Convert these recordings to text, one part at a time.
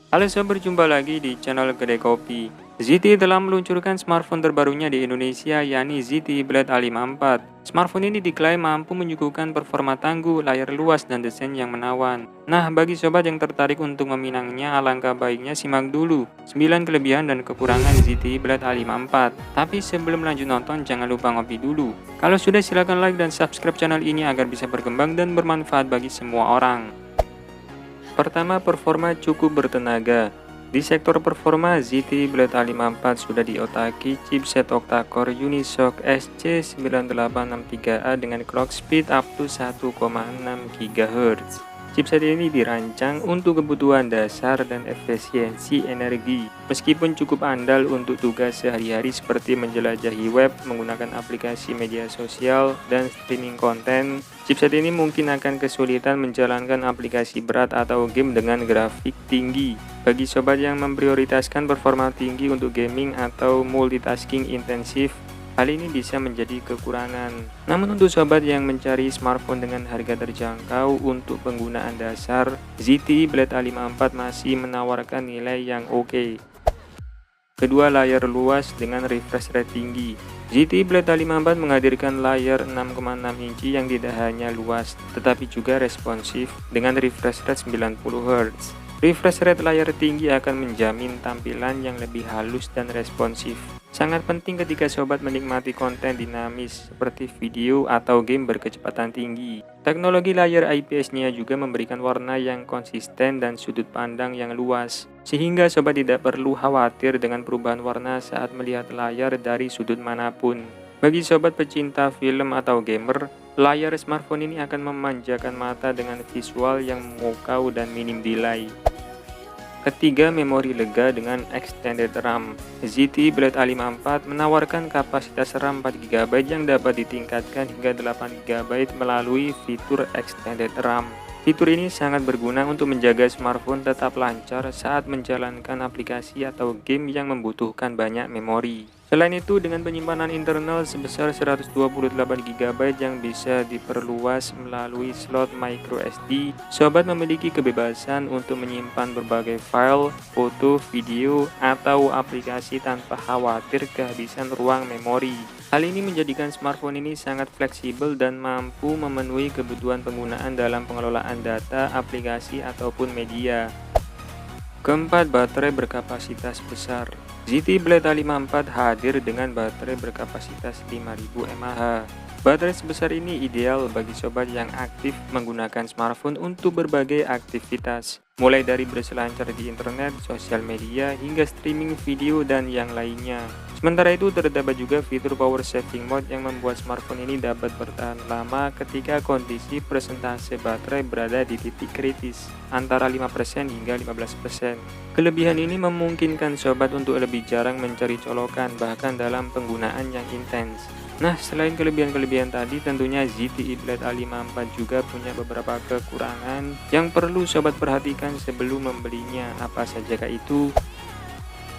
Halo sobat, berjumpa lagi di channel Kedai Kopi. ZTE telah meluncurkan smartphone terbarunya di Indonesia, yakni ZTE Blade A54. Smartphone ini diklaim mampu menyuguhkan performa tangguh, layar luas, dan desain yang menawan. Nah, bagi sobat yang tertarik untuk meminangnya, alangkah baiknya simak dulu 9 kelebihan dan kekurangan ZTE Blade A54. Tapi sebelum lanjut nonton, jangan lupa ngopi dulu. Kalau sudah, silakan like dan subscribe channel ini agar bisa berkembang dan bermanfaat bagi semua orang. Pertama, performa cukup bertenaga. Di sektor performa, ZTE Blade A54 sudah diotaki chipset octa-core Unisoc SC9863A dengan clock speed up to 1,6 GHz. Chipset ini dirancang untuk kebutuhan dasar dan efisiensi energi. Meskipun cukup andal untuk tugas sehari-hari seperti menjelajahi web, menggunakan aplikasi media sosial, dan streaming konten, chipset ini mungkin akan kesulitan menjalankan aplikasi berat atau game dengan grafik tinggi. Bagi sobat yang memprioritaskan performa tinggi untuk gaming atau multitasking intensif, hal ini bisa menjadi kekurangan. Namun untuk sobat yang mencari smartphone dengan harga terjangkau untuk penggunaan dasar, ZTE Blade A54 masih menawarkan nilai yang oke. Kedua, layar luas dengan refresh rate tinggi. ZTE Blade A54 menghadirkan layar 6,6 inci yang tidak hanya luas, tetapi juga responsif dengan refresh rate 90 Hz. Refresh rate layar tinggi akan menjamin tampilan yang lebih halus dan responsif. Sangat penting ketika sobat menikmati konten dinamis seperti video atau game berkecepatan tinggi. Teknologi layar IPS-nya juga memberikan warna yang konsisten dan sudut pandang yang luas, sehingga sobat tidak perlu khawatir dengan perubahan warna saat melihat layar dari sudut manapun. Bagi sobat pecinta film atau gamer, layar smartphone ini akan memanjakan mata dengan visual yang memukau dan minim delay. Ketiga, memori lega dengan extended RAM. ZTE Blade A54 menawarkan kapasitas RAM 4GB yang dapat ditingkatkan hingga 8GB melalui fitur extended RAM. Fitur ini sangat berguna untuk menjaga smartphone tetap lancar saat menjalankan aplikasi atau game yang membutuhkan banyak memori. Selain itu, dengan penyimpanan internal sebesar 128GB yang bisa diperluas melalui slot microSD, sobat memiliki kebebasan untuk menyimpan berbagai file, foto, video, atau aplikasi tanpa khawatir kehabisan ruang memori. Hal ini menjadikan smartphone ini sangat fleksibel dan mampu memenuhi kebutuhan penggunaan dalam pengelolaan data, aplikasi, ataupun media. Keempat, baterai berkapasitas besar. ZTE Blade A54 hadir dengan baterai berkapasitas 5000 mAh. Baterai sebesar ini ideal bagi sobat yang aktif menggunakan smartphone untuk berbagai aktivitas, mulai dari berselancar di internet, sosial media, hingga streaming video dan yang lainnya. Sementara itu, terdapat juga fitur power saving mode yang membuat smartphone ini dapat bertahan lama ketika kondisi persentase baterai berada di titik kritis, antara 5% hingga 15%. Kelebihan ini memungkinkan sobat untuk lebih jarang mencari colokan, bahkan dalam penggunaan yang intens. Nah, selain kelebihan-kelebihan tadi, tentunya ZTE Blade A54 juga punya beberapa kekurangan yang perlu sobat perhatikan sebelum membelinya. Apa sajakah itu?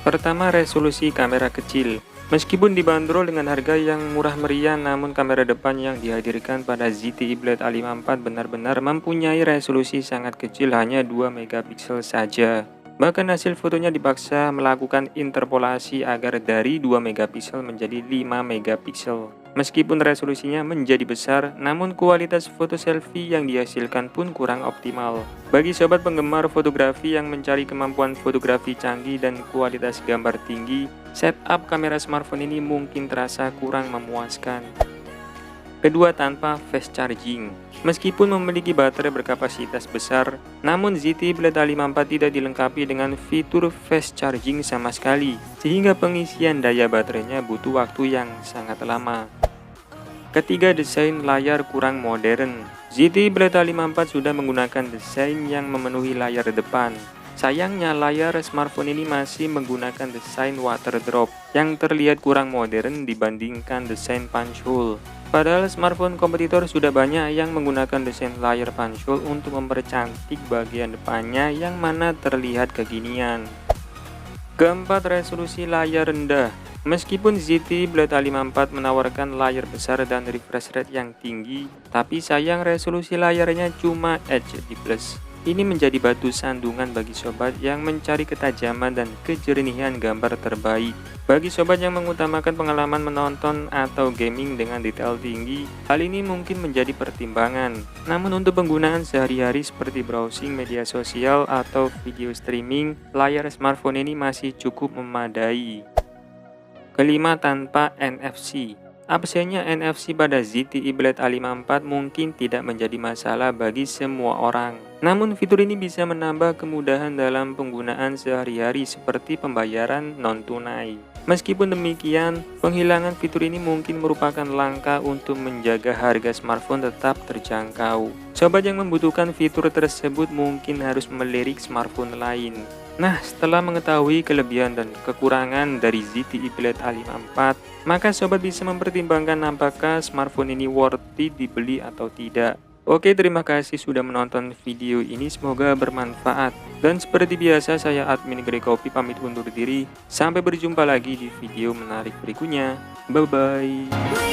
Pertama, resolusi kamera kecil. Meskipun dibanderol dengan harga yang murah meriah, namun kamera depan yang dihadirkan pada ZTE Blade A54 benar-benar mempunyai resolusi sangat kecil, hanya 2 megapiksel saja. Bahkan hasil fotonya dipaksa melakukan interpolasi agar dari 2 megapiksel menjadi 5 megapiksel. Meskipun resolusinya menjadi besar, namun kualitas foto selfie yang dihasilkan pun kurang optimal. Bagi sobat penggemar fotografi yang mencari kemampuan fotografi canggih dan kualitas gambar tinggi, setup kamera smartphone ini mungkin terasa kurang memuaskan. Kedua, tanpa fast charging. Meskipun memiliki baterai berkapasitas besar, namun ZTE Blade A54 tidak dilengkapi dengan fitur fast charging sama sekali, sehingga pengisian daya baterainya butuh waktu yang sangat lama. Ketiga, desain layar kurang modern. ZTE Blade A54 sudah menggunakan desain yang memenuhi layar depan. Sayangnya, layar smartphone ini masih menggunakan desain water drop yang terlihat kurang modern dibandingkan desain punch hole. Padahal smartphone kompetitor sudah banyak yang menggunakan desain layar punch hole untuk mempercantik bagian depannya yang mana terlihat kekinian. Keempat, resolusi layar rendah. Meskipun ZTE Blade A54 menawarkan layar besar dan refresh rate yang tinggi, tapi sayang resolusi layarnya cuma HD+. Ini menjadi batu sandungan bagi sobat yang mencari ketajaman dan kejernihan gambar terbaik. Bagi sobat yang mengutamakan pengalaman menonton atau gaming dengan detail tinggi, hal ini mungkin menjadi pertimbangan. Namun untuk penggunaan sehari-hari seperti browsing media sosial atau video streaming, layar smartphone ini masih cukup memadai. Kelima, tanpa NFC. Absennya NFC pada ZTE Blade A54 mungkin tidak menjadi masalah bagi semua orang. Namun fitur ini bisa menambah kemudahan dalam penggunaan sehari-hari seperti pembayaran non-tunai. Meskipun demikian, penghilangan fitur ini mungkin merupakan langkah untuk menjaga harga smartphone tetap terjangkau. Sobat yang membutuhkan fitur tersebut mungkin harus melirik smartphone lain. Nah, setelah mengetahui kelebihan dan kekurangan dari ZTE Blade A54, maka sobat bisa mempertimbangkan apakah smartphone ini worth it dibeli atau tidak. Oke, terima kasih sudah menonton video ini, semoga bermanfaat. Dan seperti biasa, saya admin Grey Kopi pamit undur diri. Sampai berjumpa lagi di video menarik berikutnya. Bye-bye.